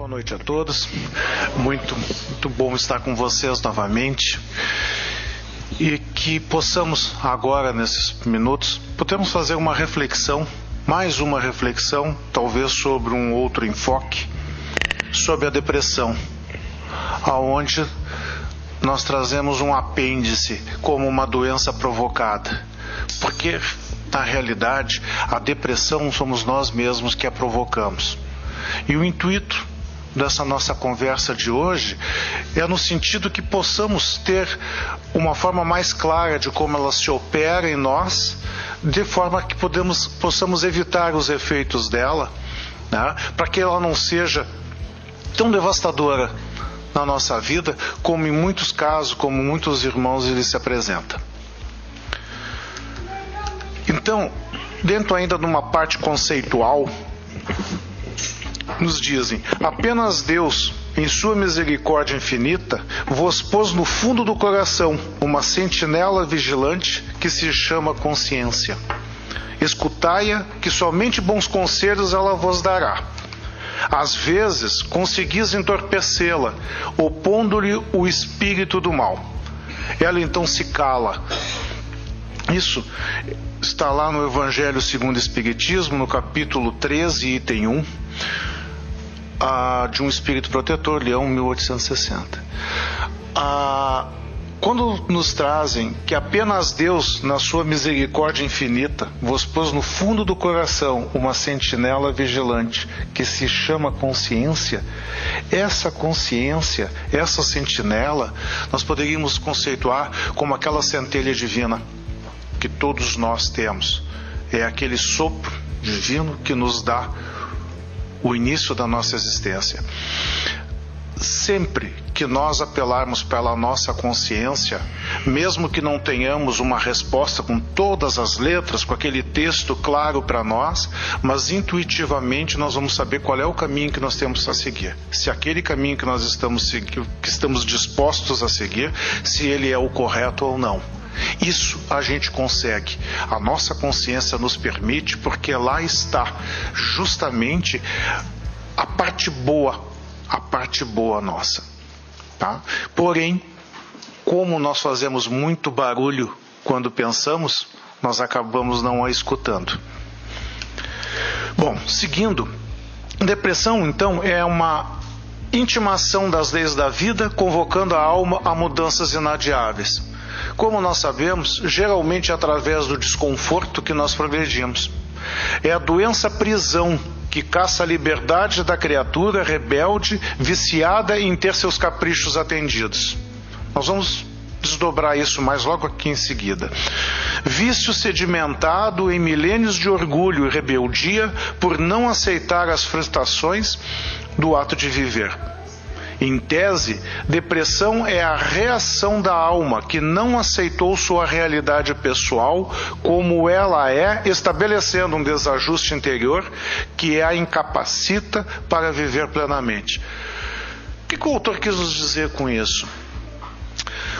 Boa noite a todos, muito bom estar com vocês novamente e que possamos agora, nesses minutos, podemos fazer uma reflexão, mais uma reflexão, talvez sobre um outro enfoque, sobre a depressão, aonde nós trazemos um apêndice como uma doença provocada, porque na realidade a depressão somos nós mesmos que a provocamos. E o intuito dessa nossa conversa de hoje é no sentido que possamos ter uma forma mais clara de como ela se opera em nós, de forma que possamos evitar os efeitos dela, né, para que ela não seja tão devastadora na nossa vida como em muitos casos, como muitos irmãos ele se apresenta. Então, dentro ainda de uma parte conceitual, nos dizem: apenas Deus, em sua misericórdia infinita, vos pôs no fundo do coração uma sentinela vigilante que se chama consciência. Escutai-a, que somente bons conselhos ela vos dará. Às vezes conseguis entorpecê-la, opondo-lhe o espírito do mal. Ela então se cala. Isso está lá no Evangelho segundo o Espiritismo, no capítulo 13, item 1, de um espírito protetor, Leão, 1860. Quando nos trazem que apenas Deus, na sua misericórdia infinita, vos pôs no fundo do coração uma sentinela vigilante que se chama consciência, essa consciência, essa sentinela, nós poderíamos conceituar como aquela centelha divina que todos nós temos. É aquele sopro divino que nos dá o início da nossa existência. Sempre que nós apelarmos pela nossa consciência, mesmo que não tenhamos uma resposta com todas as letras, com aquele texto claro para nós, mas intuitivamente nós vamos saber qual é o caminho que nós temos a seguir. Se aquele caminho que nós estamos dispostos a seguir, se ele é o correto ou não. Isso a gente consegue. A nossa consciência nos permite, porque lá está justamente a parte boa nossa, tá? Porém, como nós fazemos muito barulho quando pensamos, nós acabamos não a escutando. Bom, seguindo, depressão então é uma intimação das leis da vida, convocando a alma a mudanças inadiáveis. Como nós sabemos, geralmente é através do desconforto que nós progredimos. É a doença prisão que caça a liberdade da criatura rebelde, viciada em ter seus caprichos atendidos. Nós vamos desdobrar isso mais logo aqui em seguida. Vício sedimentado em milênios de orgulho e rebeldia por não aceitar as frustrações do ato de viver. Em tese, depressão é a reação da alma que não aceitou sua realidade pessoal como ela é, estabelecendo um desajuste interior que a incapacita para viver plenamente. O que o autor quis nos dizer com isso?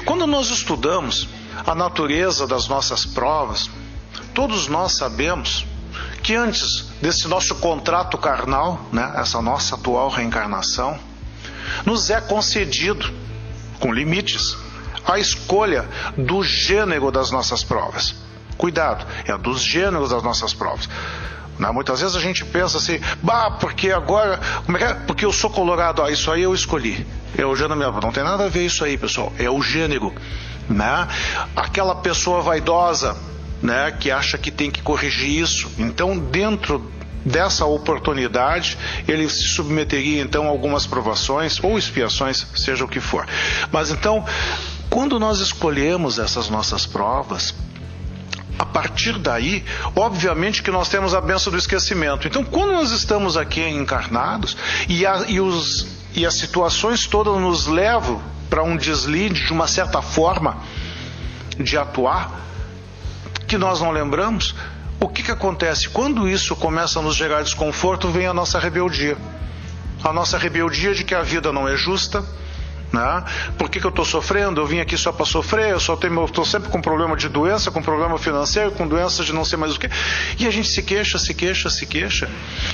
Quando nós estudamos a natureza das nossas provas, todos nós sabemos que antes desse nosso contrato carnal, né, essa nossa atual reencarnação, nos é concedido, com limites, a escolha do gênero das nossas provas. Cuidado, é dos gêneros das nossas provas. Muitas vezes a gente pensa assim, porque agora, porque eu sou colorado, isso aí eu escolhi. É o gênero mesmo. Não tem nada a ver isso aí, pessoal, é o gênero, né? Aquela pessoa vaidosa, né, que acha que tem que corrigir isso. Então, dentro dessa oportunidade, ele se submeteria então a algumas provações ou expiações, seja o que for. Mas então, quando nós escolhemos essas nossas provas, a partir daí, obviamente que nós temos a bênção do esquecimento. Então, quando nós estamos aqui encarnados e as situações todas nos levam para um deslinde de uma certa forma de atuar, que nós não lembramos, o que acontece? Quando isso começa a nos gerar desconforto, vem a nossa rebeldia. A nossa rebeldia de que a vida não é justa, né? Por que eu estou sofrendo? Eu vim aqui só para sofrer, eu estou sempre com problema de doença, com problema financeiro, com doença de não sei mais o que. E a gente se queixa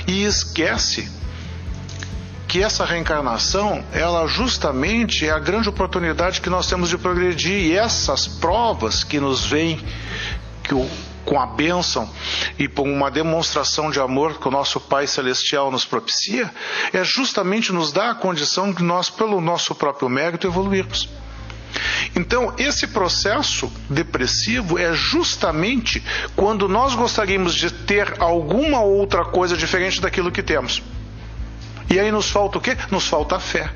e esquece que essa reencarnação, ela justamente é a grande oportunidade que nós temos de progredir, e essas provas que nos vêm, com a bênção e por uma demonstração de amor que o nosso Pai Celestial nos propicia, é justamente nos dar a condição de nós, pelo nosso próprio mérito, evoluirmos. Então, esse processo depressivo é justamente quando nós gostaríamos de ter alguma outra coisa diferente daquilo que temos. E aí nos falta o quê? Nos falta a fé.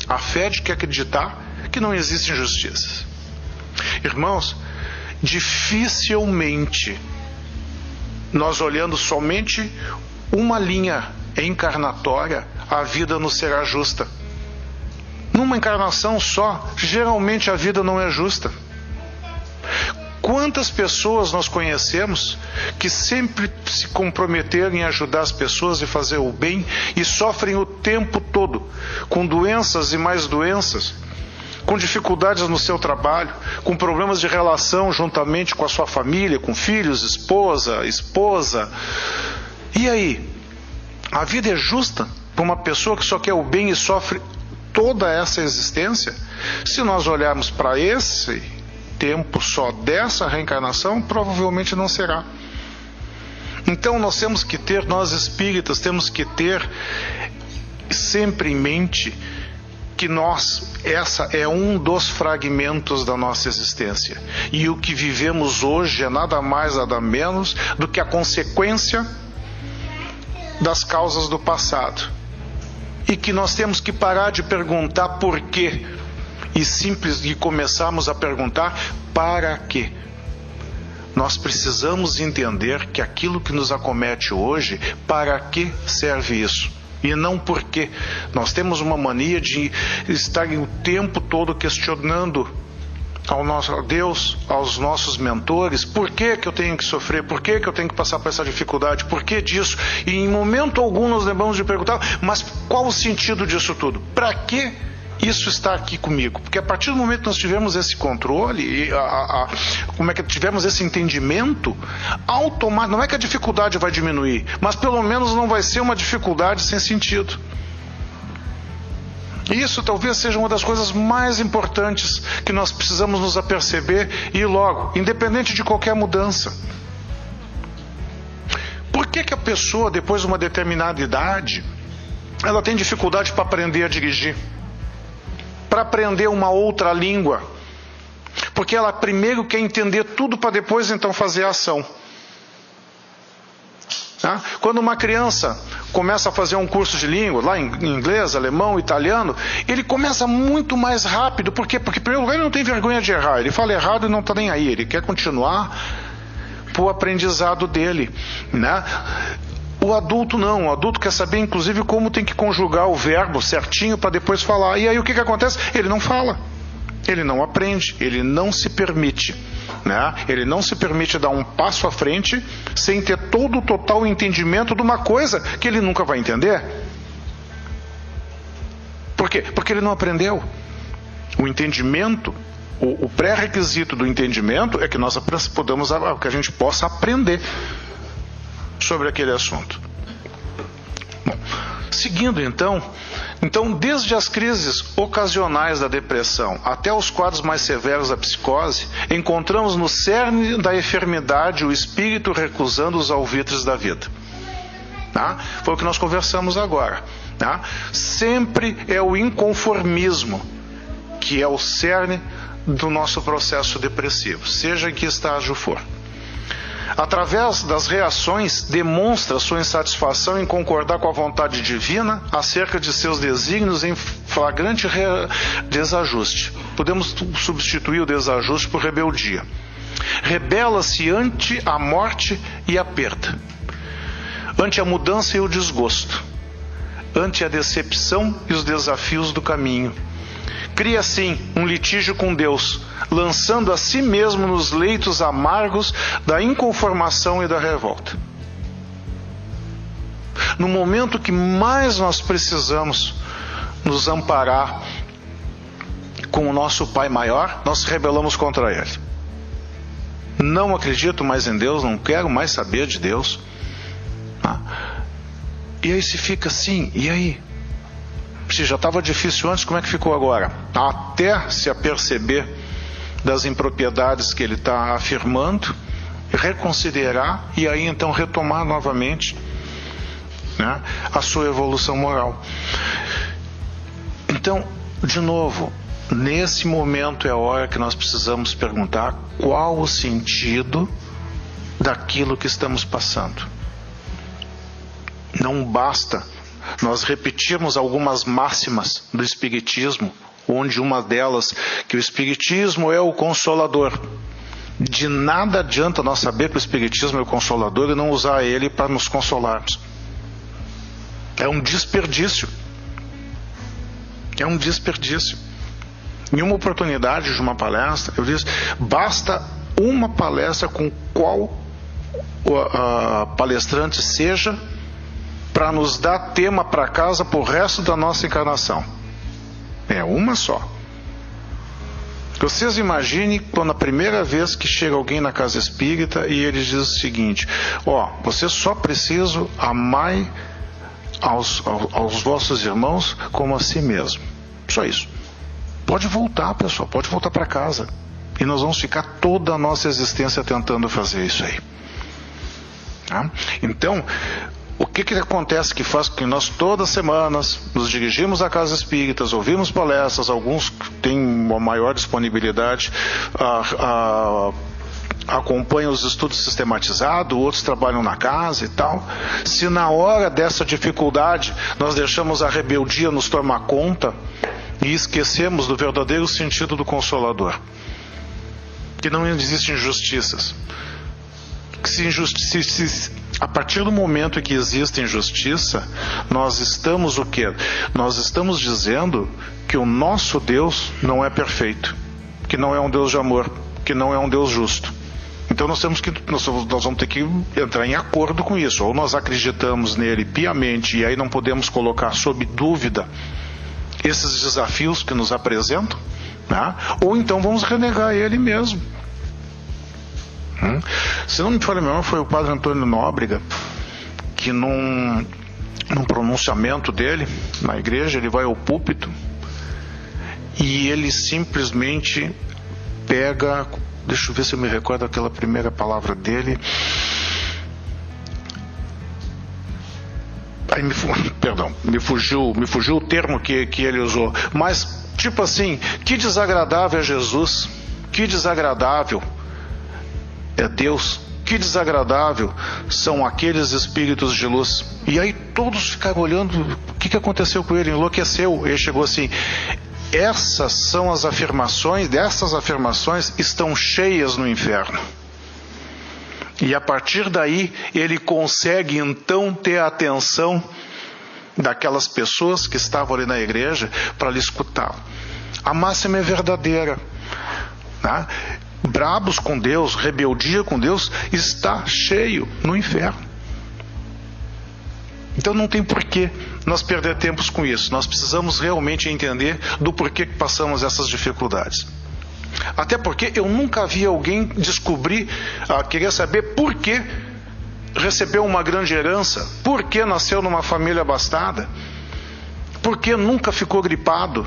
A fé de que acreditar que não existem injustiças. Irmãos, dificilmente nós, olhando somente uma linha encarnatória, a vida nos será justa. Numa encarnação só, geralmente a vida não é justa. Quantas pessoas nós conhecemos que sempre se comprometeram em ajudar as pessoas e fazer o bem e sofrem o tempo todo com doenças e mais doenças, com dificuldades no seu trabalho, com problemas de relação juntamente com a sua família, com filhos, esposa. E aí? A vida é justa para uma pessoa que só quer o bem e sofre toda essa existência? Se nós olharmos para esse tempo só dessa reencarnação, provavelmente não será. Então nós temos que ter, nós espíritas, temos que ter sempre em mente que essa é um dos fragmentos da nossa existência. E o que vivemos hoje é nada mais, nada menos do que a consequência das causas do passado. E que nós temos que parar de perguntar por quê e começarmos a perguntar para quê. Nós precisamos entender que aquilo que nos acomete hoje, para que serve isso? E não por quê. Nós temos uma mania de estar o tempo todo questionando ao nosso Deus, aos nossos mentores, por que eu tenho que sofrer, por que eu tenho que passar por essa dificuldade, por que disso? E em momento algum nós lembramos de perguntar, mas qual o sentido disso tudo? Para que isso está aqui comigo? Porque a partir do momento que nós tivermos esse controle, tivermos esse entendimento, automático, não é que a dificuldade vai diminuir, mas pelo menos não vai ser uma dificuldade sem sentido. Isso talvez seja uma das coisas mais importantes que nós precisamos nos aperceber e ir logo, independente de qualquer mudança. Por que a pessoa, depois de uma determinada idade, ela tem dificuldade para aprender a dirigir? Para aprender uma outra língua? Porque ela primeiro quer entender tudo para depois então fazer a ação. Quando uma criança começa a fazer um curso de língua, lá em inglês, alemão, italiano, ele começa muito mais rápido. Por quê? Porque, em primeiro lugar, ele não tem vergonha de errar. Ele fala errado e não está nem aí. Ele quer continuar para o aprendizado dele. O adulto não. O adulto quer saber, inclusive, como tem que conjugar o verbo certinho para depois falar. E aí o que acontece? Ele não fala. Ele não aprende. Ele não se permite. Ele não se permite dar um passo à frente sem ter todo o total entendimento de uma coisa que ele nunca vai entender. Por quê? Porque ele não aprendeu. O entendimento, o pré-requisito do entendimento é que nós que a gente possa aprender sobre aquele assunto. Bom, seguindo então, desde as crises ocasionais da depressão até os quadros mais severos da psicose, encontramos no cerne da enfermidade o espírito recusando os alvitres da vida. Foi o que nós conversamos agora. Sempre é o inconformismo que é o cerne do nosso processo depressivo, seja em que estágio for. Através das reações, demonstra sua insatisfação em concordar com a vontade divina acerca de seus desígnios em flagrante desajuste. Podemos substituir o desajuste por rebeldia. Rebela-se ante a morte e a perda, ante a mudança e o desgosto, ante a decepção e os desafios do caminho. Cria assim um litígio com Deus, lançando a si mesmo nos leitos amargos da inconformação e da revolta. No momento que mais nós precisamos nos amparar com o nosso Pai maior, nós se rebelamos contra Ele. Não acredito mais em Deus, não quero mais saber de Deus. E aí se fica assim, e aí? Se já estava difícil antes, como é que ficou agora? Até se aperceber das impropriedades que ele está afirmando, reconsiderar e aí então retomar novamente, né, a sua evolução moral. Então, de novo, nesse momento é a hora que nós precisamos perguntar qual o sentido daquilo que estamos passando. Não basta nós repetirmos algumas máximas do Espiritismo, onde uma delas, que o Espiritismo é o Consolador. De nada adianta nós saber que o Espiritismo é o Consolador e não usar ele para nos consolarmos. É um desperdício. É um desperdício. Em uma oportunidade de uma palestra, eu disse, basta uma palestra com qual palestrante seja para nos dar tema para casa para o resto da nossa encarnação. É uma só. Vocês imaginem quando a primeira vez que chega alguém na casa espírita e ele diz o seguinte: vocês só precisam amar aos vossos irmãos como a si mesmo. Só isso. Pode voltar, pessoal, pode voltar para casa. E nós vamos ficar toda a nossa existência tentando fazer isso aí. Tá? Então, o que acontece que faz com que nós todas as semanas nos dirigimos a casas espíritas, ouvimos palestras, alguns têm uma maior disponibilidade, acompanham os estudos sistematizados, outros trabalham na casa e tal. Se na hora dessa dificuldade nós deixamos a rebeldia nos tomar conta e esquecemos do verdadeiro sentido do Consolador, que não existem injustiças, a partir do momento em que existe injustiça, nós estamos o quê? Nós estamos dizendo que o nosso Deus não é perfeito, que não é um Deus de amor, que não é um Deus justo. Então nós vamos ter que entrar em acordo com isso. Ou nós acreditamos nele piamente e aí não podemos colocar sob dúvida esses desafios que nos apresentam, né? Ou então vamos renegar ele mesmo. Se não me falha a memória, foi o padre Antônio Nóbrega que num pronunciamento dele na igreja, ele vai ao púlpito e ele simplesmente pega, deixa eu ver se eu me recordo aquela primeira palavra dele, me fugiu o termo que ele usou, mas tipo assim, que desagradável é Jesus, que desagradável é Deus, que desagradável são aqueles espíritos de luz. E aí todos ficaram olhando, o que aconteceu com ele? Enlouqueceu. Ele chegou assim: essas são as afirmações, dessas afirmações estão cheias no inferno. E a partir daí ele consegue então ter a atenção daquelas pessoas que estavam ali na igreja para lhe escutar. A máxima é verdadeira, né? Brabos com Deus, rebeldia com Deus, está cheio no inferno. Então não tem porquê nós perder tempos com isso. Nós precisamos realmente entender do porquê que passamos essas dificuldades. Até porque eu nunca vi alguém querer saber por que recebeu uma grande herança, por que nasceu numa família abastada, por que nunca ficou gripado.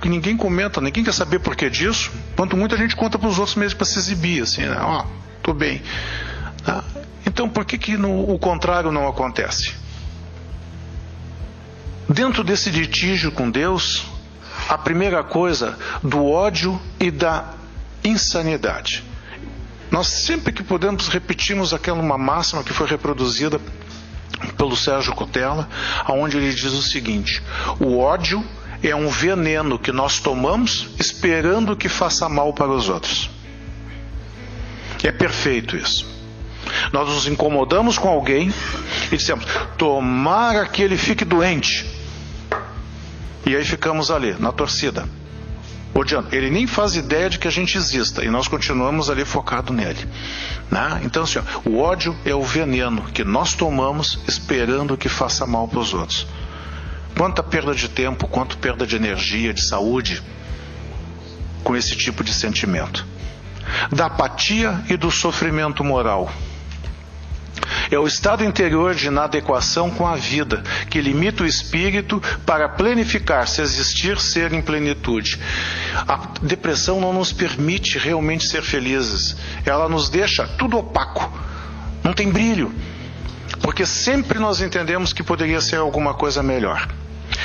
Ninguém comenta, ninguém quer saber por que disso. Quanto muito a gente conta para os outros mesmo para se exibir, assim, né? Tô bem. Então por que o contrário não acontece? Dentro desse litígio com Deus, a primeira coisa, do ódio e da insanidade. Nós sempre que podemos repetimos uma máxima que foi reproduzida pelo Sérgio Cotella, onde ele diz o seguinte: o ódio é um veneno que nós tomamos esperando que faça mal para os outros. É perfeito isso. Nós nos incomodamos com alguém e dissemos: tomara que ele fique doente. E aí ficamos ali, na torcida, odiando. Ele nem faz ideia de que a gente exista e nós continuamos ali focado nele, né? Então assim, o ódio é o veneno que nós tomamos esperando que faça mal para os outros. Quanta perda de tempo, quanta perda de energia, de saúde com esse tipo de sentimento. Da apatia e do sofrimento moral. É o estado interior de inadequação com a vida, que limita o espírito para planificar-se, existir, ser em plenitude. A depressão não nos permite realmente ser felizes. Ela nos deixa tudo opaco, não tem brilho, porque sempre nós entendemos que poderia ser alguma coisa melhor.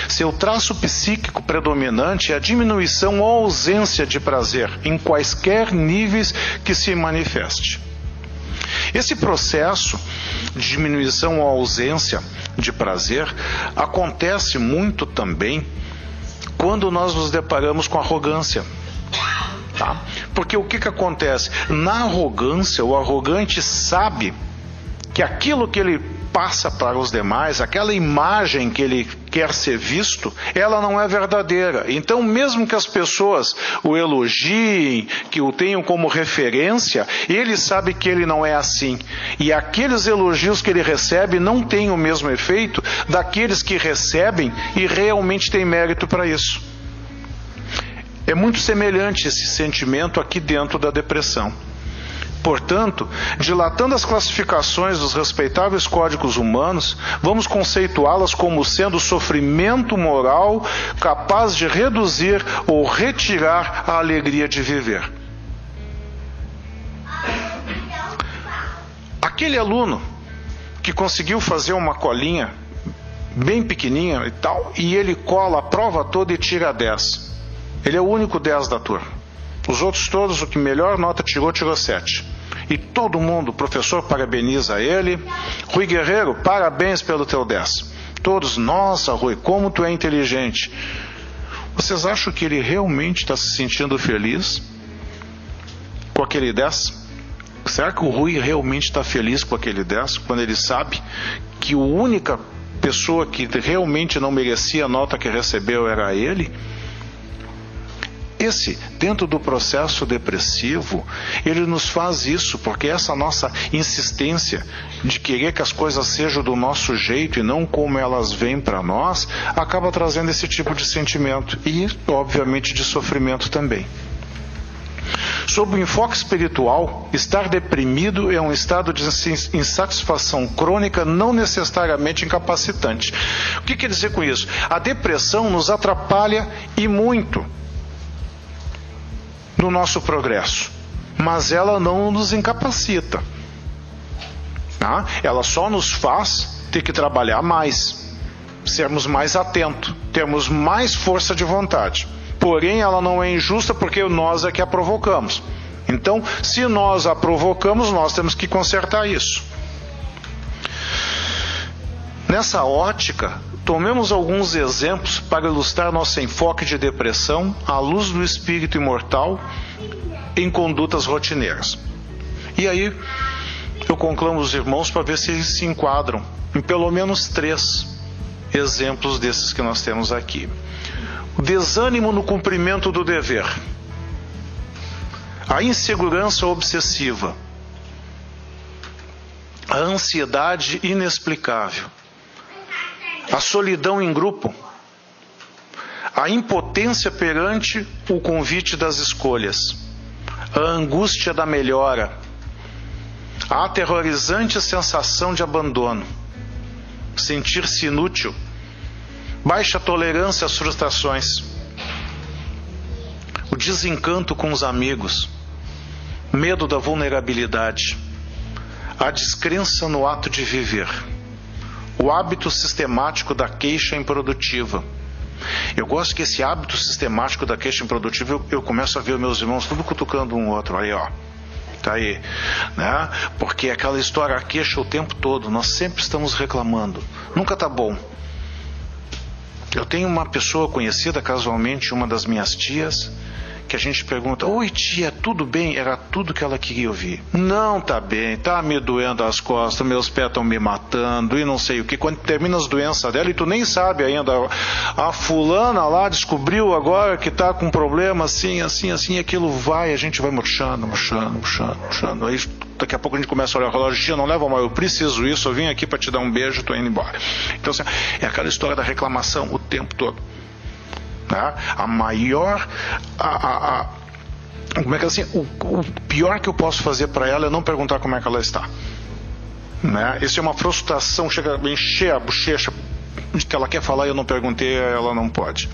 Seu traço psíquico predominante é a diminuição ou ausência de prazer, em quaisquer níveis que se manifeste. Esse processo de diminuição ou ausência de prazer acontece muito também quando nós nos deparamos com arrogância. Tá? Porque o que acontece? Na arrogância, o arrogante sabe que aquilo que ele passa para os demais, aquela imagem que ele quer ser visto, ela não é verdadeira. Então, mesmo que as pessoas o elogiem, que o tenham como referência, ele sabe que ele não é assim. E aqueles elogios que ele recebe não têm o mesmo efeito daqueles que recebem e realmente têm mérito para isso. É muito semelhante esse sentimento aqui dentro da depressão. Portanto, dilatando as classificações dos respeitáveis códigos humanos, vamos conceituá-las como sendo sofrimento moral capaz de reduzir ou retirar a alegria de viver. Aquele aluno que conseguiu fazer uma colinha bem pequenininha e tal, e ele cola a prova toda e tira 10. Ele é o único 10 da turma. Os outros todos, o que melhor nota tirou 7. E todo mundo, o professor parabeniza ele. Rui Guerreiro, parabéns pelo teu 10. Todos, nossa Rui, como tu é inteligente. Vocês acham que ele realmente está se sentindo feliz com aquele 10? Será que o Rui realmente está feliz com aquele 10? Quando ele sabe que a única pessoa que realmente não merecia a nota que recebeu era ele? Esse, dentro do processo depressivo, ele nos faz isso, porque essa nossa insistência de querer que as coisas sejam do nosso jeito e não como elas vêm para nós, acaba trazendo esse tipo de sentimento e, obviamente, de sofrimento também. Sob o enfoque espiritual, estar deprimido é um estado de insatisfação crônica, não necessariamente incapacitante. O que quer dizer com isso? A depressão nos atrapalha e muito no nosso progresso, mas ela não nos incapacita. Tá? Ela só nos faz ter que trabalhar mais, sermos mais atentos, termos mais força de vontade. Porém, ela não é injusta porque nós é que a provocamos. Então, se nós a provocamos, nós temos que consertar isso. Nessa ótica, tomemos alguns exemplos para ilustrar nosso enfoque de depressão à luz do espírito imortal em condutas rotineiras. E aí, eu conclamo os irmãos para ver se eles se enquadram em pelo menos 3 exemplos desses que nós temos aqui. O desânimo no cumprimento do dever, a insegurança obsessiva, a ansiedade inexplicável, a solidão em grupo, a impotência perante o convite das escolhas, a angústia da melhora, a aterrorizante sensação de abandono, sentir-se inútil, baixa tolerância às frustrações, o desencanto com os amigos, medo da vulnerabilidade, a descrença no ato de viver, o hábito sistemático da queixa improdutiva. Eu gosto que esse hábito sistemático da queixa improdutiva, eu começo a ver os meus irmãos tudo cutucando um outro, aí ó, tá aí, né? Porque aquela história, a queixa o tempo todo, nós sempre estamos reclamando, nunca tá bom. Eu tenho uma pessoa conhecida, casualmente, uma das minhas tias, que a gente pergunta, oi tia, tudo bem? Era tudo que ela queria ouvir. Não tá bem, tá me doendo as costas, meus pés estão me matando e não sei o que. Quando termina as doenças dela e tu nem sabe ainda, a fulana lá descobriu agora que tá com problema assim, aquilo vai, a gente vai murchando. Aí daqui a pouco a gente começa a olhar o relógio, tia, não leva mal, eu preciso isso, eu vim aqui para te dar um beijo, tô indo embora. Então assim, é aquela história da reclamação o tempo todo. Tá? A maior, como é que é assim, o pior que eu posso fazer para ela é não perguntar como é que ela está. né? Isso é uma frustração, chega a encher a bochecha de que ela quer falar e eu não perguntei, ela não pode.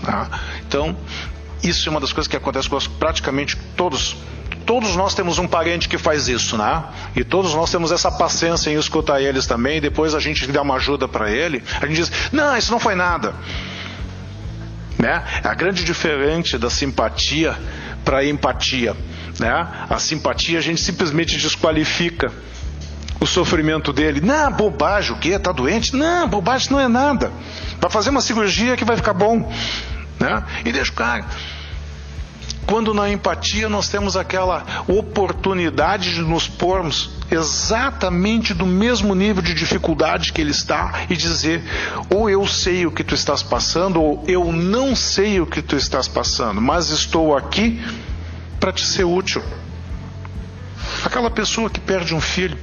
Tá? Então, isso é uma das coisas que acontece com praticamente todos. Todos nós temos um parente que faz isso, né? E todos nós temos essa paciência em escutar eles também. Depois a gente dá uma ajuda para ele. A gente diz, não, isso não foi nada. Né? A grande diferença da simpatia para a empatia. Né? A simpatia a gente simplesmente desqualifica o sofrimento dele. Não, bobagem, o quê? Tá doente? Não, bobagem não é nada. Vai fazer uma cirurgia que vai ficar bom. Né? E deixa o cara. Quando na empatia nós temos aquela oportunidade de nos pormos exatamente do mesmo nível de dificuldade que ele está e dizer, ou eu sei o que tu estás passando, ou eu não sei o que tu estás passando, mas estou aqui para te ser útil. Aquela pessoa que perde um filho,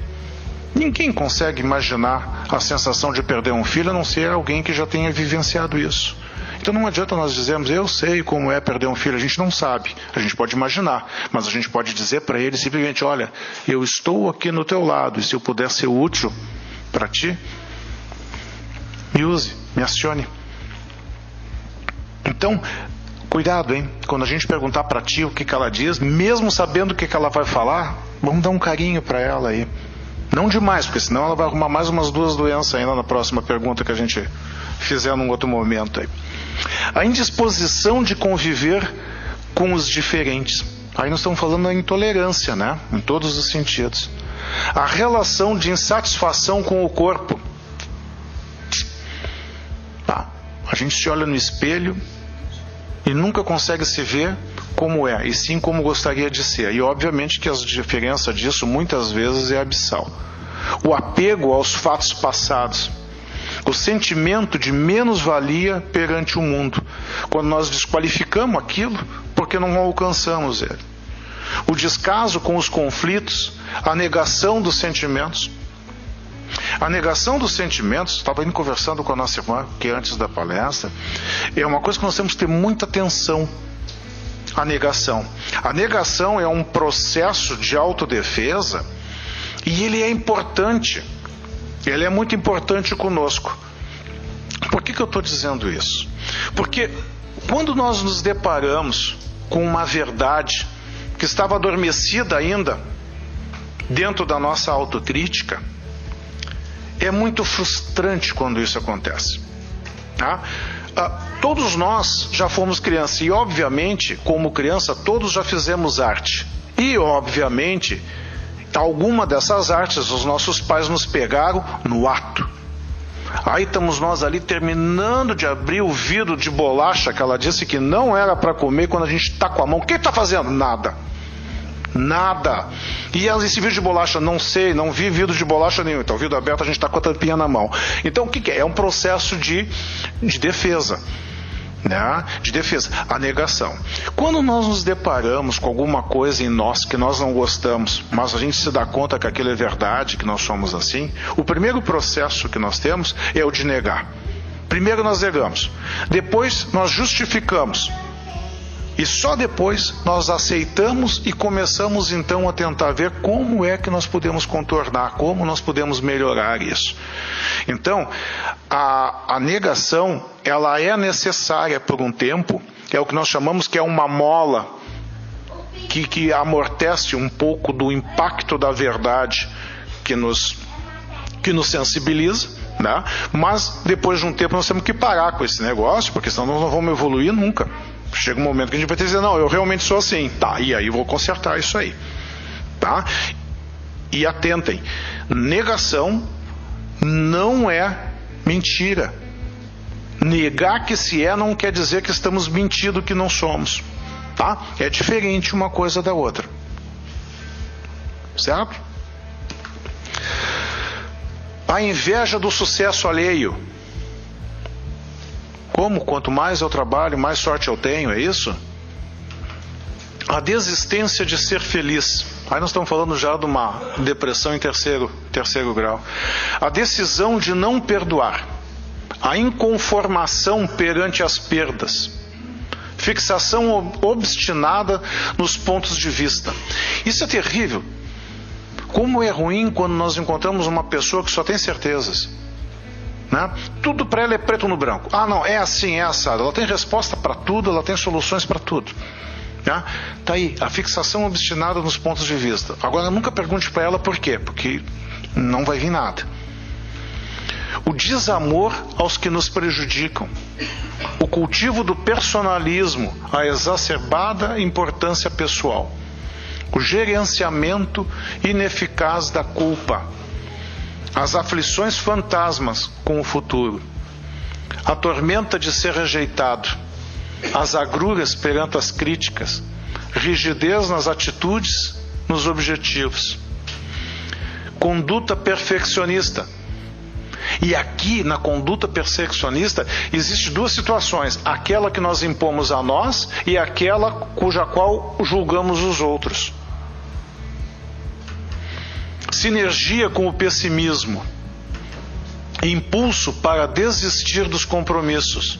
ninguém consegue imaginar a sensação de perder um filho a não ser alguém que já tenha vivenciado isso. Então não adianta nós dizermos, eu sei como é perder um filho, a gente não sabe, a gente pode imaginar, mas a gente pode dizer para ele simplesmente, olha, eu estou aqui no teu lado, e se eu puder ser útil para ti, me use, me acione. Então, cuidado, hein? Quando a gente perguntar para ti o que ela diz, mesmo sabendo o que ela vai falar, vamos dar um carinho para ela aí. Não demais, porque senão ela vai arrumar mais umas 2 doenças ainda na próxima pergunta que a gente fizer num outro momento aí. A indisposição de conviver com os diferentes. Aí nós estamos falando da intolerância, né? Em todos os sentidos. A relação de insatisfação com o corpo. Tá. A gente se olha no espelho e nunca consegue se ver como é, e sim como gostaria de ser. E obviamente que a diferença disso muitas vezes é abissal. O apego aos fatos passados. O sentimento de menos-valia perante o mundo, quando nós desqualificamos aquilo porque não alcançamos ele. O descaso com os conflitos, a negação dos sentimentos. A negação dos sentimentos, estava indo conversando com a nossa irmã, que antes da palestra, é uma coisa que nós temos que ter muita atenção. A negação. A negação é um processo de autodefesa e ele é importante. Ele é muito importante conosco. Por que eu estou dizendo isso? Porque quando nós nos deparamos com uma verdade que estava adormecida ainda dentro da nossa autocrítica, é muito frustrante quando isso acontece. Tá? Todos nós já fomos crianças e, obviamente, como criança, todos já fizemos arte. E, obviamente, alguma dessas artes os nossos pais nos pegaram no ato. Aí estamos nós ali terminando de abrir o vidro de bolacha que ela disse que não era para comer, quando a gente está com a mão. O que está fazendo? Nada. Nada. E esse vidro de bolacha, não sei, não vi vidro de bolacha nenhum. Então o vidro aberto, a gente está com a tampinha na mão. Então o que é? É um processo de defesa. Né? De defesa, a negação. Quando nós nos deparamos com alguma coisa em nós que nós não gostamos, mas a gente se dá conta que aquilo é verdade, que nós somos assim, o primeiro processo que nós temos é o de negar. Primeiro nós negamos, depois nós justificamos, e só depois nós aceitamos e começamos então a tentar ver como é que nós podemos contornar, como nós podemos melhorar isso. Então, a negação, ela é necessária por um tempo, é o que nós chamamos que é uma mola que amortece um pouco do impacto da verdade que nos sensibiliza, né? Mas depois de um tempo nós temos que parar com esse negócio, porque senão nós não vamos evoluir nunca. Chega um momento que a gente vai ter que dizer, não, eu realmente sou assim, tá, e aí eu vou consertar isso aí, tá? E atentem, negação não é mentira. Negar que se é não quer dizer que estamos mentindo que não somos, tá? É diferente uma coisa da outra, certo? A inveja do sucesso alheio. Como? Quanto mais eu trabalho, mais sorte eu tenho, é isso? A desistência de ser feliz. Aí nós estamos falando já de uma depressão em terceiro grau. A decisão de não perdoar. A inconformação perante as perdas. Fixação obstinada nos pontos de vista. Isso é terrível. Como é ruim quando nós encontramos uma pessoa que só tem certezas, né? Tudo para ela é preto no branco. Ah, não, é assim, é assado. Ela tem resposta para tudo, ela tem soluções para tudo. Tá? Tá aí, a fixação obstinada nos pontos de vista. Agora, nunca pergunte para ela por quê, porque não vai vir nada. O desamor aos que nos prejudicam. O cultivo do personalismo, a exacerbada importância pessoal. O gerenciamento ineficaz da culpa. As aflições fantasmas com o futuro. A tormenta de ser rejeitado. As agruras perante as críticas. Rigidez nas atitudes, nos objetivos. Conduta perfeccionista. E aqui, na conduta perfeccionista, existem duas situações. Aquela que nós impomos a nós e aquela cuja qual julgamos os outros. Sinergia com o pessimismo. Impulso para desistir dos compromissos.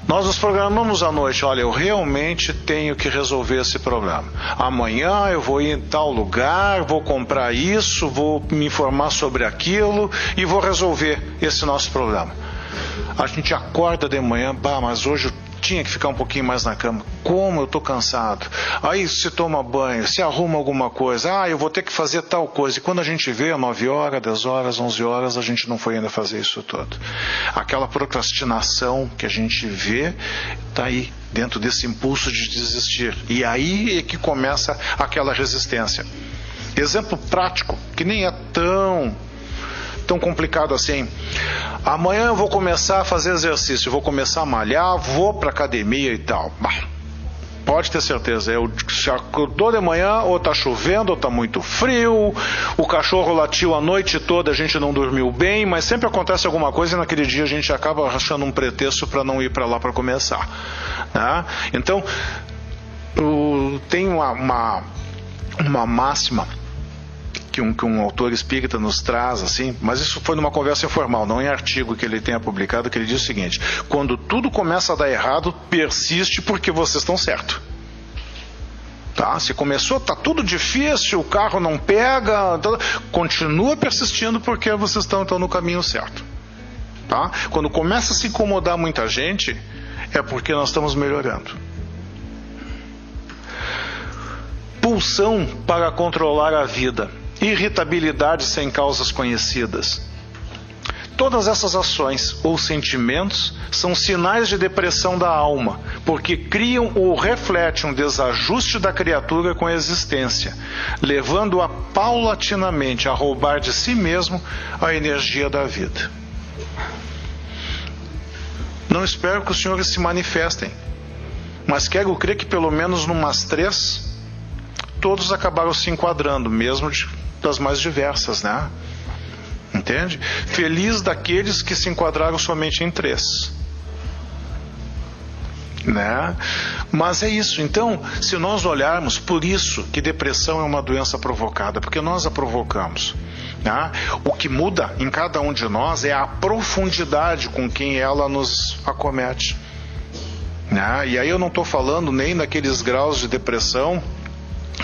Nós nos programamos à noite, olha, eu realmente tenho que resolver esse problema. Amanhã eu vou ir em tal lugar, vou comprar isso, vou me informar sobre aquilo e vou resolver esse nosso problema. A gente acorda de manhã, mas hoje eu tinha que ficar um pouquinho mais na cama. Como eu estou cansado. Aí se toma banho, se arruma alguma coisa. Eu vou ter que fazer tal coisa. E quando a gente vê, 9 horas, 10 horas, 11 horas, a gente não foi ainda fazer isso tudo. Aquela procrastinação que a gente vê está aí, dentro desse impulso de desistir. E aí é que começa aquela resistência. Exemplo prático, que nem é tão complicado assim. Amanhã eu vou começar a fazer exercício, vou começar a malhar, vou para academia e tal. Pode ter certeza, eu acordou de manhã, ou tá chovendo, ou tá muito frio, o cachorro latiu a noite toda, a gente não dormiu bem, mas sempre acontece alguma coisa e naquele dia a gente acaba achando um pretexto para não ir para lá para começar, né? Então, tem uma máxima que um autor espírita nos traz, assim, mas isso foi numa conversa informal, não em artigo que ele tenha publicado, que ele diz o seguinte: quando tudo começa a dar errado, persiste porque vocês estão certos. Tá? Se começou, tá tudo difícil, o carro não pega, continua persistindo porque vocês estão no caminho certo. Tá? Quando começa a se incomodar muita gente, é porque nós estamos melhorando. Pulsão para controlar a vida. Irritabilidade sem causas conhecidas. Todas essas ações ou sentimentos são sinais de depressão da alma, porque criam ou refletem um desajuste da criatura com a existência, levando-a paulatinamente a roubar de si mesmo a energia da vida. Não espero que os senhores se manifestem, mas quero crer que pelo menos numas 3, todos acabaram se enquadrando, mesmo das mais diversas, né? Entende? Feliz daqueles que se enquadraram somente em 3. Né? Mas é isso. Então, se nós olharmos, por isso que depressão é uma doença provocada, porque nós a provocamos. Né? O que muda em cada um de nós é a profundidade com quem ela nos acomete. Né? E aí eu não estou falando nem daqueles graus de depressão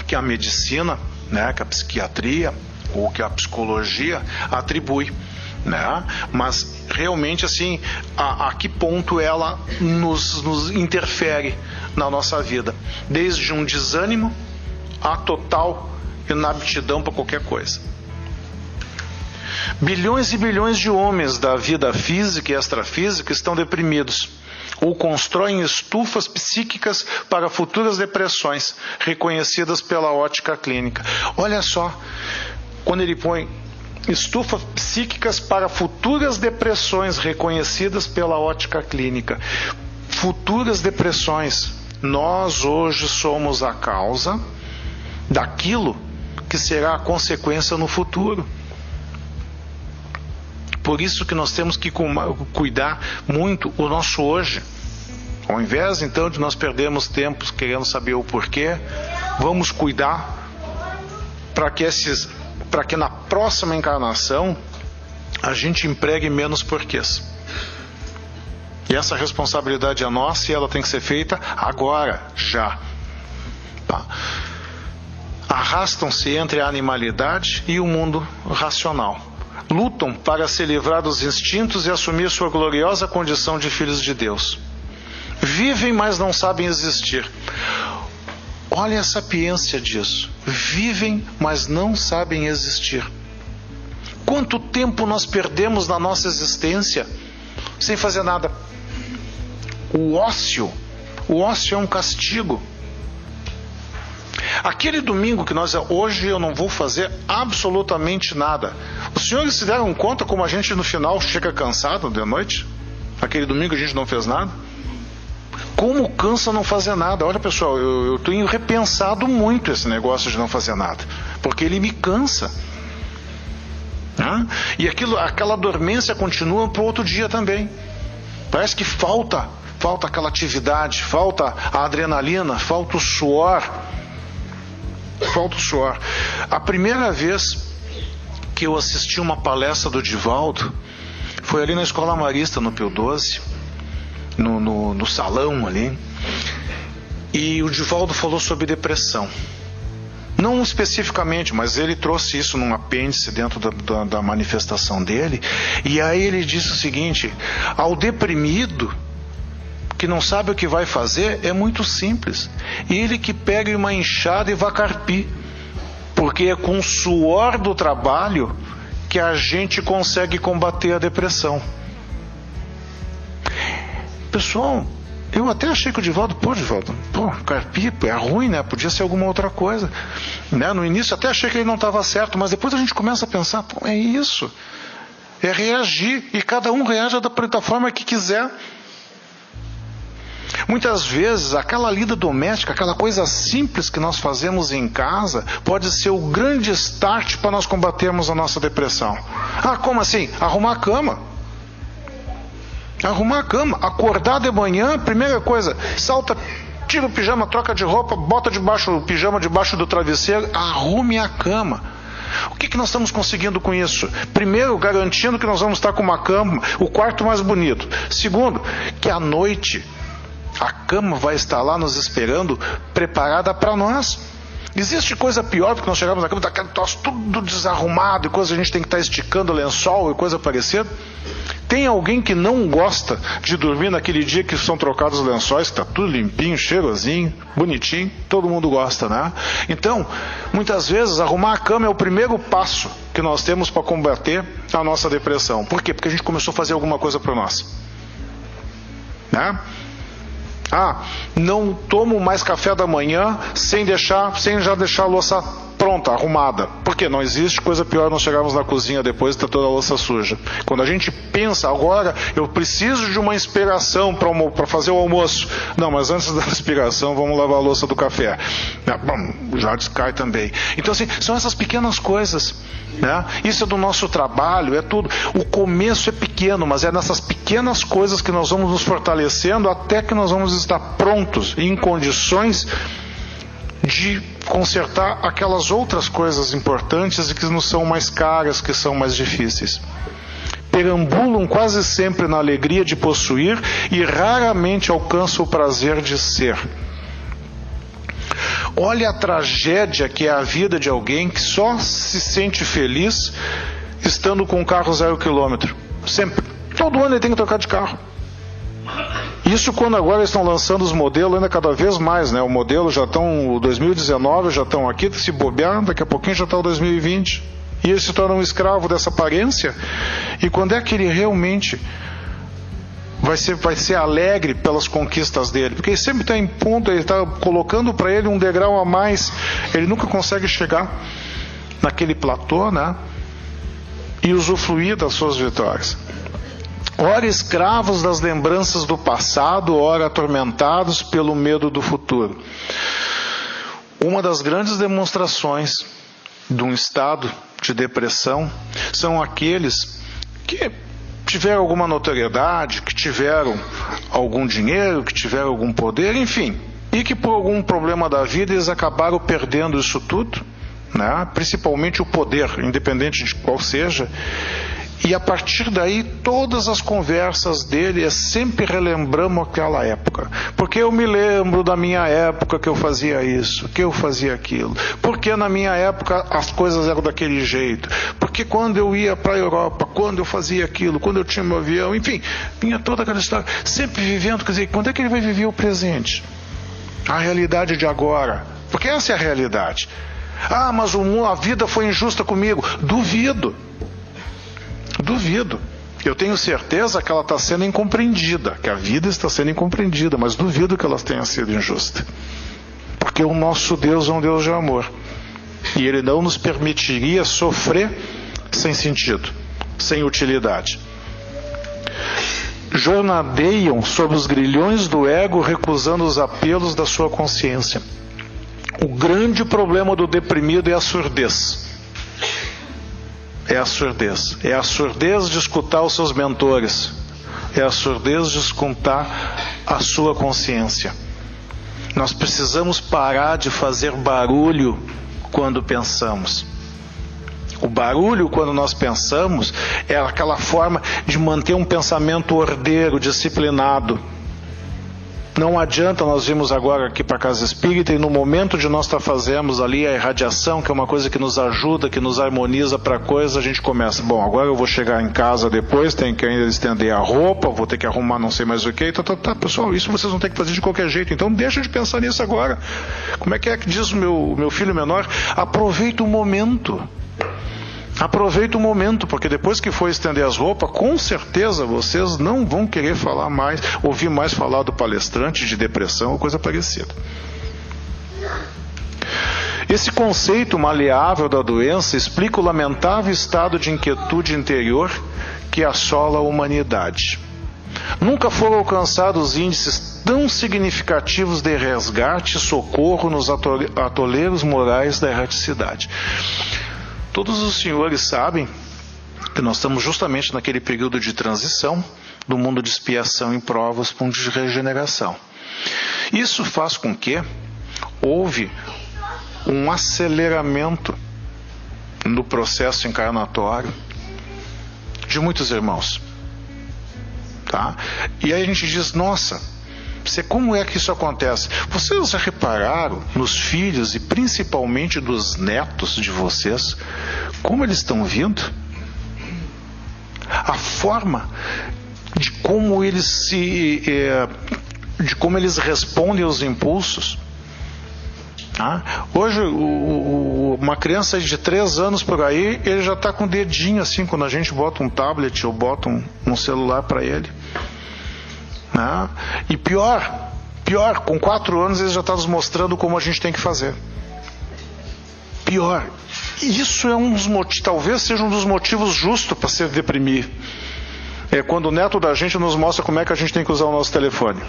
que a medicina, né, que a psiquiatria ou que a psicologia atribui, né? Mas realmente assim, a que ponto ela nos interfere na nossa vida, desde um desânimo a total inaptidão para qualquer coisa. Bilhões e bilhões de homens da vida física e extrafísica estão deprimidos ou constroem estufas psíquicas para futuras depressões, reconhecidas pela ótica clínica. Olha só, quando ele põe estufas psíquicas para futuras depressões, reconhecidas pela ótica clínica. Futuras depressões. Nós hoje somos a causa daquilo que será a consequência no futuro. Por isso que nós temos que cuidar muito o nosso hoje. Ao invés, então, de nós perdermos tempo querendo saber o porquê, vamos cuidar para que na próxima encarnação a gente empregue menos porquês. E essa responsabilidade é nossa e ela tem que ser feita agora, já. Tá? arrastam-se entre a animalidade e o mundo racional. Lutam para se livrar dos instintos e assumir sua gloriosa condição de filhos de Deus. Vivem, mas não sabem existir. Olha a sapiência disso. Vivem, mas não sabem existir. Quanto tempo nós perdemos na nossa existência sem fazer nada? O ócio é um castigo. Aquele domingo que hoje eu não vou fazer absolutamente nada. Os senhores se deram conta como a gente no final chega cansado de noite? Aquele domingo a gente não fez nada? Como cansa não fazer nada? Olha, pessoal, eu tenho repensado muito esse negócio de não fazer nada, porque ele me cansa. E aquela dormência continua para o outro dia também. Parece que falta aquela atividade, falta a adrenalina, falta o suor. A primeira vez que eu assisti uma palestra do Divaldo foi ali na Escola Marista, no Pio XII, no salão ali, e o Divaldo falou sobre depressão. Não especificamente, mas ele trouxe isso num apêndice dentro da manifestação dele, e aí ele disse o seguinte: ao deprimido que não sabe o que vai fazer, é muito simples. Ele que pega uma enxada e vá carpir, porque é com o suor do trabalho que a gente consegue combater a depressão. Pessoal, eu até achei que o Divaldo, carpir é ruim, né? Podia ser alguma outra coisa, né? No início até achei que ele não estava certo, mas depois a gente começa a pensar, é isso, é reagir, e cada um reage da forma que quiser. Muitas vezes aquela lida doméstica, aquela coisa simples que nós fazemos em casa, pode ser o grande start para nós combatermos a nossa depressão. Como assim? Arrumar a cama. Acordar de manhã, primeira coisa, salta, tira o pijama, troca de roupa, bota o pijama debaixo do travesseiro, arrume a cama. O que nós estamos conseguindo com isso? Primeiro, garantindo que nós vamos estar com uma cama, o quarto mais bonito. Segundo, que à noite a cama vai estar lá nos esperando, preparada para nós. Existe coisa pior do que nós chegamos na cama, está aquele troço tudo desarrumado, e coisa a gente tem que estar esticando o lençol e coisa parecida. Tem alguém que não gosta de dormir naquele dia que são trocados os lençóis, que está tudo limpinho, cheirosinho, bonitinho, todo mundo gosta, né? Então, muitas vezes, arrumar a cama é o primeiro passo que nós temos para combater a nossa depressão. Por quê? Porque a gente começou a fazer alguma coisa por nós, né? Não tomo mais café da manhã sem já deixar a louça pronta, arrumada. Porque não existe coisa pior nós chegarmos na cozinha depois e ter toda a louça suja. Quando a gente pensa, agora eu preciso de uma inspiração para fazer o almoço. Não, mas antes da inspiração vamos lavar a louça do café. Já descai também. Então assim, são essas pequenas coisas, né? Isso é do nosso trabalho, é tudo. O começo é pequeno, mas é nessas pequenas coisas que nós vamos nos fortalecendo até que nós vamos estar prontos, em condições de consertar aquelas outras coisas importantes e que nos são mais caras, que são mais difíceis. Perambulam quase sempre na alegria de possuir e raramente alcançam o prazer de ser. Olha a tragédia que é a vida de alguém que só se sente feliz estando com um carro 0 km. Sempre. Todo ano ele tem que trocar de carro. Isso quando agora estão lançando os modelos ainda cada vez mais, né? O modelo já estão, o 2019 já estão aqui, se bobear, daqui a pouquinho já está o 2020. E ele se torna um escravo dessa aparência. E quando é que ele realmente vai ser alegre pelas conquistas dele? Porque ele sempre está em ponto, ele está colocando para ele um degrau a mais. Ele nunca consegue chegar naquele platô, né? E usufruir das suas vitórias. Ora escravos das lembranças do passado, ora atormentados pelo medo do futuro. Uma das grandes demonstrações de um estado de depressão são aqueles que tiveram alguma notoriedade, que tiveram algum dinheiro, que tiveram algum poder, enfim, e que por algum problema da vida eles acabaram perdendo isso tudo, né? Principalmente o poder, independente de qual seja. E a partir daí, todas as conversas dele é sempre relembrando aquela época. Porque eu me lembro da minha época que eu fazia isso, que eu fazia aquilo. Porque na minha época as coisas eram daquele jeito. Porque quando eu ia para a Europa, quando eu fazia aquilo, quando eu tinha meu avião, enfim, vinha toda aquela história. Sempre vivendo, quer dizer, quando é que ele vai viver o presente? A realidade de agora. Porque essa é a realidade. Ah, mas a vida foi injusta comigo. Duvido. Eu tenho certeza que ela está sendo incompreendida, que a vida está sendo incompreendida, mas duvido que ela tenha sido injusta. Porque o nosso Deus é um Deus de amor. E Ele não nos permitiria sofrer sem sentido, sem utilidade. Jornadeiam sob os grilhões do ego, recusando os apelos da sua consciência. O grande problema do deprimido é a surdez. É a surdez de escutar os seus mentores. É a surdez de escutar a sua consciência. Nós precisamos parar de fazer barulho quando pensamos. O barulho, quando nós pensamos, é aquela forma de manter um pensamento ordeiro, disciplinado. Não adianta nós virmos agora aqui para a Casa Espírita e no momento de nós fazermos ali a irradiação, que é uma coisa que nos ajuda, que nos harmoniza para a coisa, a gente começa, bom, agora eu vou chegar em casa depois, tenho que ainda estender a roupa, vou ter que arrumar não sei mais o que, pessoal, isso vocês vão ter que fazer de qualquer jeito, então deixa de pensar nisso agora. Como é que diz o meu filho menor? Aproveita o momento. Aproveita o momento, porque depois que for estender as roupas, com certeza vocês não vão querer falar mais, ouvir mais falar do palestrante de depressão ou coisa parecida. Esse conceito maleável da doença explica o lamentável estado de inquietude interior que assola a humanidade. Nunca foram alcançados índices tão significativos de resgate e socorro nos atoleiros morais da erraticidade. Todos os senhores sabem que nós estamos justamente naquele período de transição do mundo de expiação em provas para um de regeneração. Isso faz com que houve um aceleramento no processo encarnatório de muitos irmãos. Tá? E aí a gente diz, nossa, como é que isso acontece? Vocês já repararam nos filhos e principalmente dos netos de vocês, como eles estão vindo? A forma de como eles de como eles respondem aos impulsos. Hoje uma criança de 3 anos por aí, ele já está com o dedinho assim, quando a gente bota um tablet ou bota um celular para ele. E pior, com 4 anos ele já está nos mostrando como a gente tem que fazer. Pior, isso é um dos motivos, talvez seja um dos motivos justos para se deprimir. É quando o neto da gente nos mostra como é que a gente tem que usar o nosso telefone.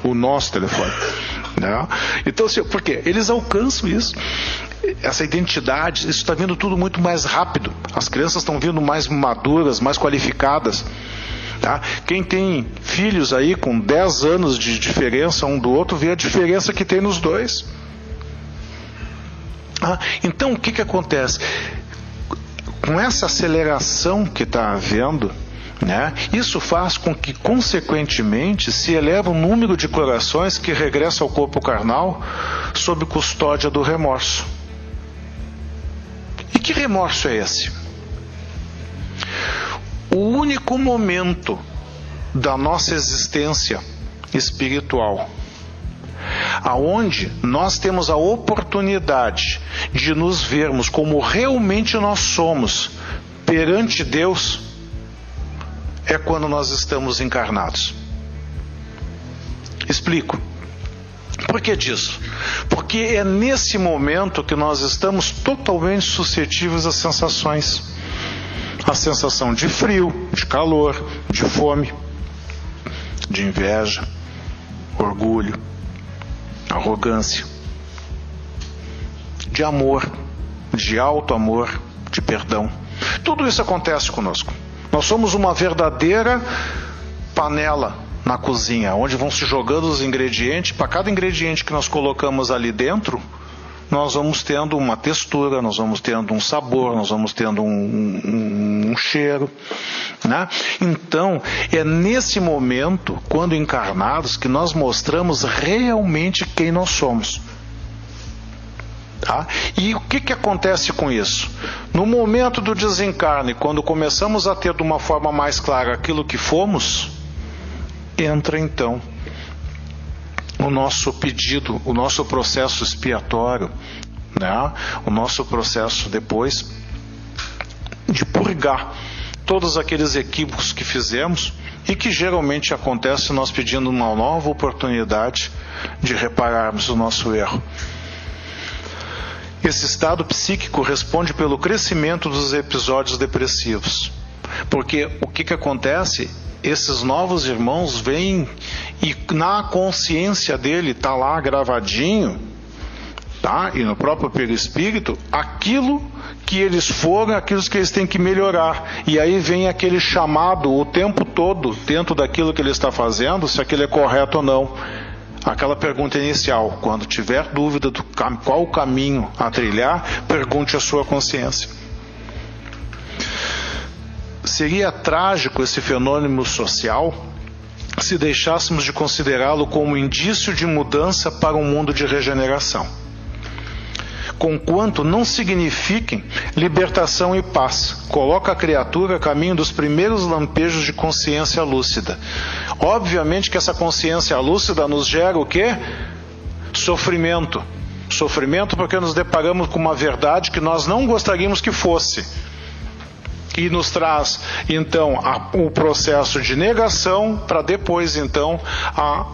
Então, por quê? Eles alcançam isso. Essa identidade, isso está vindo tudo muito mais rápido. As crianças estão vindo mais maduras, mais qualificadas. Tá? Quem tem filhos aí com 10 anos de diferença um do outro, vê a diferença que tem nos dois. Então o que acontece? Com essa aceleração que está havendo, isso faz com que consequentemente se eleva o número de corações que regressam ao corpo carnal sob custódia do remorso. E que remorso é esse? O único momento da nossa existência espiritual aonde nós temos a oportunidade de nos vermos como realmente nós somos perante Deus é quando nós estamos encarnados. Explico. Por que disso? Porque é nesse momento que nós estamos totalmente suscetíveis às sensações. A sensação de frio, de calor, de fome, de inveja, orgulho, arrogância, de amor, de alto amor, de perdão. Tudo isso acontece conosco. Nós somos uma verdadeira panela na cozinha, onde vão se jogando os ingredientes. Para cada ingrediente que nós colocamos ali dentro, nós vamos tendo uma textura, nós vamos tendo um sabor, nós vamos tendo um cheiro, né? Então, é nesse momento, quando encarnados, que nós mostramos realmente quem nós somos. Tá? E o que acontece com isso? No momento do desencarne, quando começamos a ter de uma forma mais clara aquilo que fomos, entra então o nosso pedido, o nosso processo expiatório, né? O nosso processo depois de purgar todos aqueles equívocos que fizemos e que geralmente acontece nós pedindo uma nova oportunidade de repararmos o nosso erro. Esse estado psíquico responde pelo crescimento dos episódios depressivos. Porque o que acontece? Esses novos irmãos vêm e na consciência dele está lá gravadinho, tá? E no próprio perispírito, aquilo que eles foram, aquilo que eles têm que melhorar. E aí vem aquele chamado o tempo todo dentro daquilo que ele está fazendo, se aquilo é correto ou não. Aquela pergunta inicial, quando tiver dúvida do qual o caminho a trilhar, pergunte à sua consciência. Seria trágico esse fenômeno social se deixássemos de considerá-lo como indício de mudança para um mundo de regeneração, conquanto não signifiquem libertação e paz. Coloca a criatura a caminho dos primeiros lampejos de consciência lúcida. Obviamente que essa consciência lúcida nos gera o quê? Sofrimento. Sofrimento porque nos deparamos com uma verdade que nós não gostaríamos que fosse. E nos traz, então, o processo de negação para depois, então, a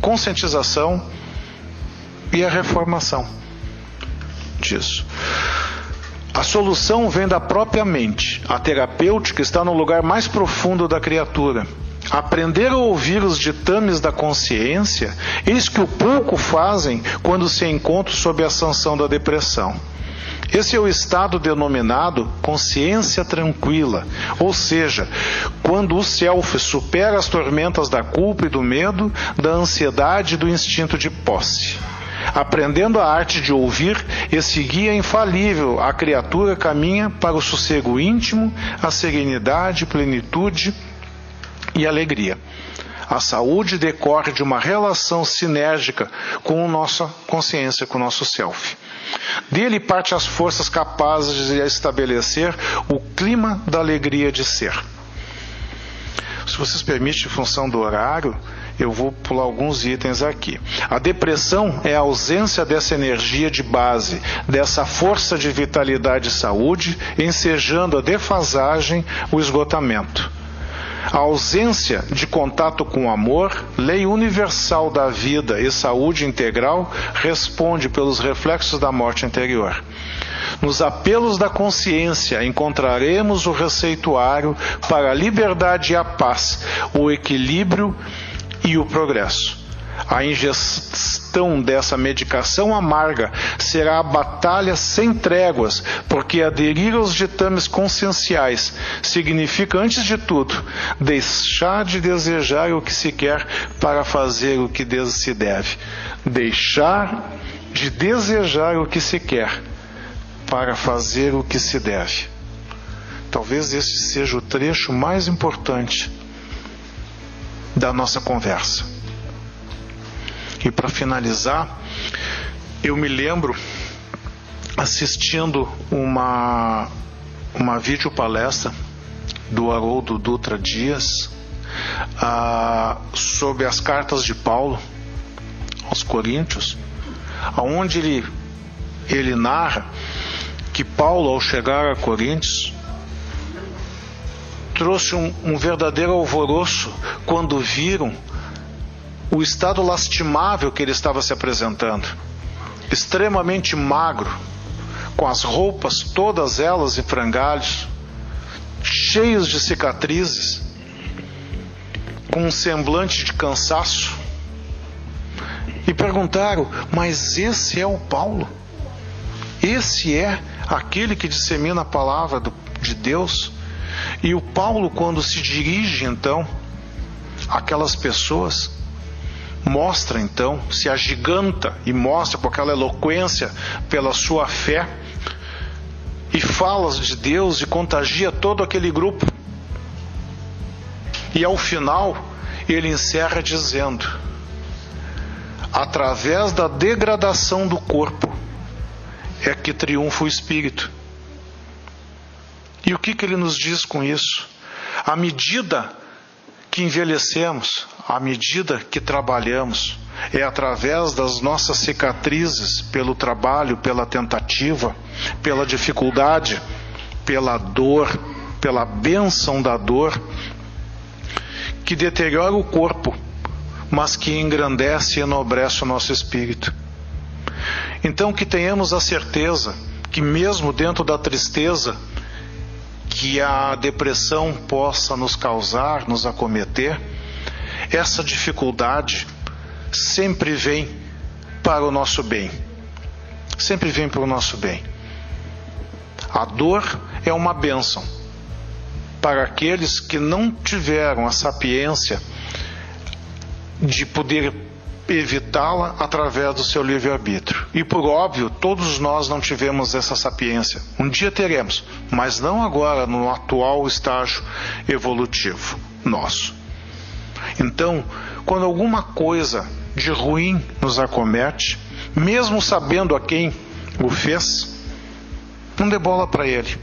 conscientização e a reformação disso. A solução vem da própria mente. A terapêutica está no lugar mais profundo da criatura. Aprender a ouvir os ditames da consciência, eis que o pouco fazem quando se encontram sob a sanção da depressão. Esse é o estado denominado consciência tranquila, ou seja, quando o self supera as tormentas da culpa e do medo, da ansiedade e do instinto de posse. Aprendendo a arte de ouvir, esse guia infalível, a criatura caminha para o sossego íntimo, a serenidade, plenitude e alegria. A saúde decorre de uma relação sinérgica com a nossa consciência, com o nosso self. Dele parte as forças capazes de estabelecer o clima da alegria de ser. Se vocês permitem, em função do horário, eu vou pular alguns itens aqui. A depressão é a ausência dessa energia de base, dessa força de vitalidade e saúde, ensejando a defasagem, o esgotamento. A ausência de contato com o amor, lei universal da vida e saúde integral, responde pelos reflexos da morte interior. Nos apelos da consciência encontraremos o receituário para a liberdade e a paz, o equilíbrio e o progresso. A ingestão dessa medicação amarga será a batalha sem tréguas, porque aderir aos ditames conscienciais significa, antes de tudo, deixar de desejar o que se quer para fazer o que se deve. Deixar de desejar o que se quer para fazer o que se deve. Talvez este seja o trecho mais importante da nossa conversa. E para finalizar, eu me lembro assistindo uma videopalestra do Haroldo Dutra Dias sobre as cartas de Paulo aos Coríntios, onde ele narra que Paulo, ao chegar a Coríntios, trouxe um verdadeiro alvoroço quando viram o estado lastimável que ele estava se apresentando, extremamente magro, com as roupas todas elas em frangalhos, cheios de cicatrizes, com um semblante de cansaço, e perguntaram: mas esse é o Paulo? Esse é aquele que dissemina a palavra de Deus? E o Paulo, quando se dirige então àquelas pessoas, mostra então, se agiganta e mostra com aquela eloquência pela sua fé e fala de Deus e contagia todo aquele grupo. E ao final ele encerra dizendo: através da degradação do corpo é que triunfa o espírito. E o que ele nos diz com isso? À medida que envelhecemos, à medida que trabalhamos, é através das nossas cicatrizes, pelo trabalho, pela tentativa, pela dificuldade, pela dor, pela bênção da dor, que deteriora o corpo, mas que engrandece e enobrece o nosso espírito. Então que tenhamos a certeza que mesmo dentro da tristeza que a depressão possa nos causar, nos acometer, essa dificuldade sempre vem para o nosso bem. Sempre vem para o nosso bem. A dor é uma bênção para aqueles que não tiveram a sapiência de poder evitá-la através do seu livre-arbítrio. E por óbvio, todos nós não tivemos essa sapiência. Um dia teremos, mas não agora no atual estágio evolutivo nosso. Então, quando alguma coisa de ruim nos acomete, mesmo sabendo a quem o fez, não dê bola para ele.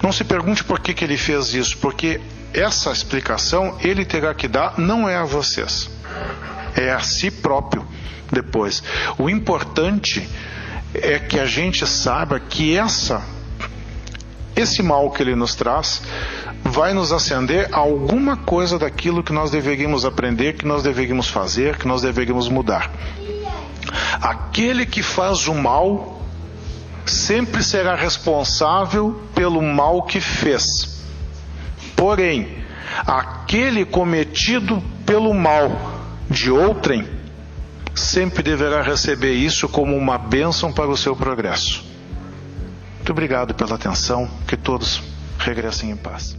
Não se pergunte por que ele fez isso, porque essa explicação ele terá que dar, não é a vocês. É a si próprio depois. O importante é que a gente saiba que esse mal que ele nos traz vai nos acender a alguma coisa daquilo que nós deveríamos aprender, que nós deveríamos fazer, que nós deveríamos mudar. Aquele que faz o mal sempre será responsável pelo mal que fez. Porém, aquele cometido pelo mal de outrem sempre deverá receber isso como uma bênção para o seu progresso. Muito obrigado pela atenção, que todos regressem em paz.